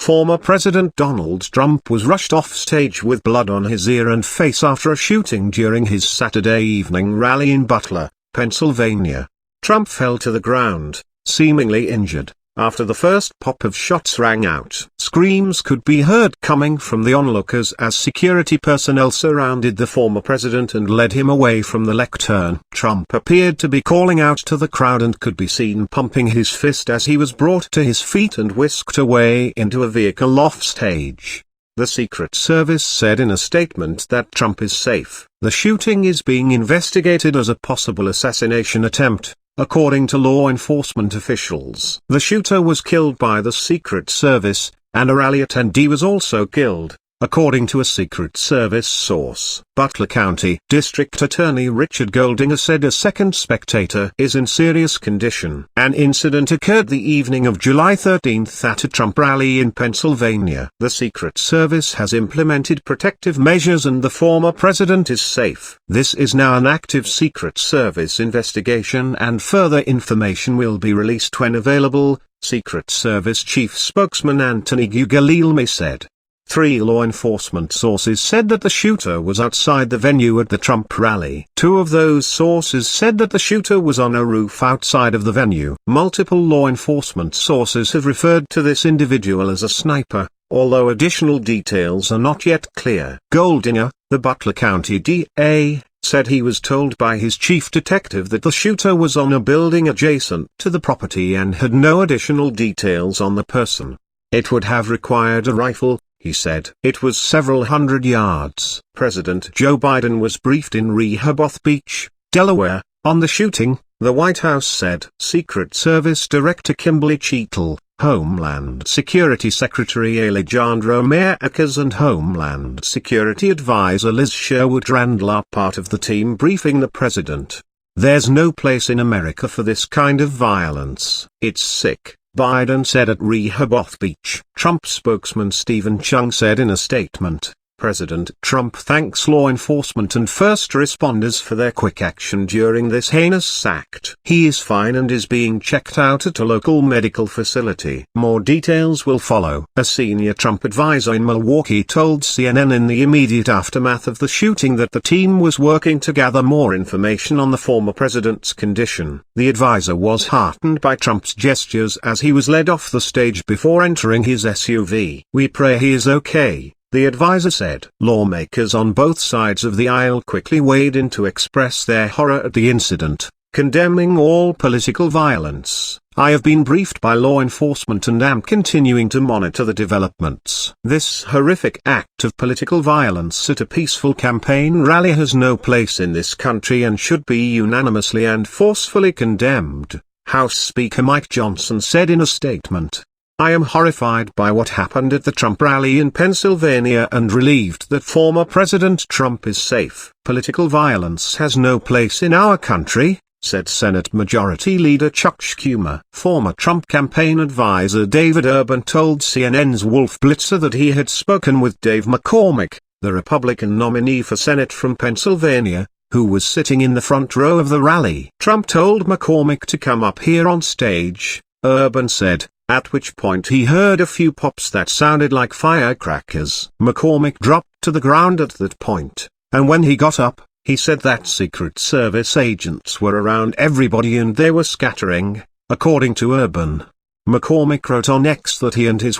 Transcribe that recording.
Former President Donald Trump was rushed off stage with blood on his ear and face after a shooting during his Saturday evening rally in Butler, Pennsylvania. Trump fell to the ground, seemingly injured, after the first pop of shots rang out. Screams could be heard coming from the onlookers as security personnel surrounded the former president and led him away from the lectern. Trump appeared to be calling out to the crowd and could be seen pumping his fist as he was brought to his feet and whisked away into a vehicle off stage. The Secret Service said in a statement that Trump is safe. The shooting is being investigated as a possible assassination attempt, according to law enforcement officials. The shooter was killed by the Secret Service, and a rally attendee was also killed, according to a Secret Service source. Butler County District Attorney Richard Goldinger said a second spectator is in serious condition. An incident occurred the evening of July 13 at a Trump rally in Pennsylvania. The Secret Service has implemented protective measures and the former president is safe. This is now an active Secret Service investigation and further information will be released when available, Secret Service Chief Spokesman Anthony Guglielmi said. 3 law enforcement sources said that the shooter was outside the venue at the Trump rally. 2 of those sources said that the shooter was on a roof outside of the venue. Multiple law enforcement sources have referred to this individual as a sniper, although additional details are not yet clear. Goldinger, the Butler County DA, said he was told by his chief detective that the shooter was on a building adjacent to the property and had no additional details on the person. It would have required a rifle, he said. It was several hundred yards. President Joe Biden was briefed in Rehoboth Beach, Delaware, on the shooting, the White House said. Secret Service Director Kimberly Cheatle, Homeland Security Secretary Alejandro Mayorkas and Homeland Security Advisor Liz Sherwood-Randall are part of the team briefing the president. There's no place in America for this kind of violence. It's sick, Biden said at Rehoboth Beach. Trump spokesman Stephen Chung said in a statement, President Trump thanks law enforcement and first responders for their quick action during this heinous act. He is fine and is being checked out at a local medical facility. More details will follow. A senior Trump advisor in Milwaukee told CNN in the immediate aftermath of the shooting that the team was working to gather more information on the former president's condition. The advisor was heartened by Trump's gestures as he was led off the stage before entering his SUV. We pray he is okay, the advisor said. Lawmakers on both sides of the aisle quickly weighed in to express their horror at the incident, condemning all political violence. I have been briefed by law enforcement and am continuing to monitor the developments. This horrific act of political violence at a peaceful campaign rally has no place in this country and should be unanimously and forcefully condemned, House Speaker Mike Johnson said in a statement. I am horrified by what happened at the Trump rally in Pennsylvania and relieved that former President Trump is safe. Political violence has no place in our country, said Senate Majority Leader Chuck Schumer. Former Trump campaign advisor David Urban told CNN's Wolf Blitzer that he had spoken with Dave McCormick, the Republican nominee for Senate from Pennsylvania, who was sitting in the front row of the rally. Trump told McCormick to come up here on stage, Urban said, at which point he heard a few pops that sounded like firecrackers. McCormick dropped to the ground at that point, and when he got up, he said that Secret Service agents were around everybody and they were scattering, according to Urban. McCormick wrote on X that he and his wife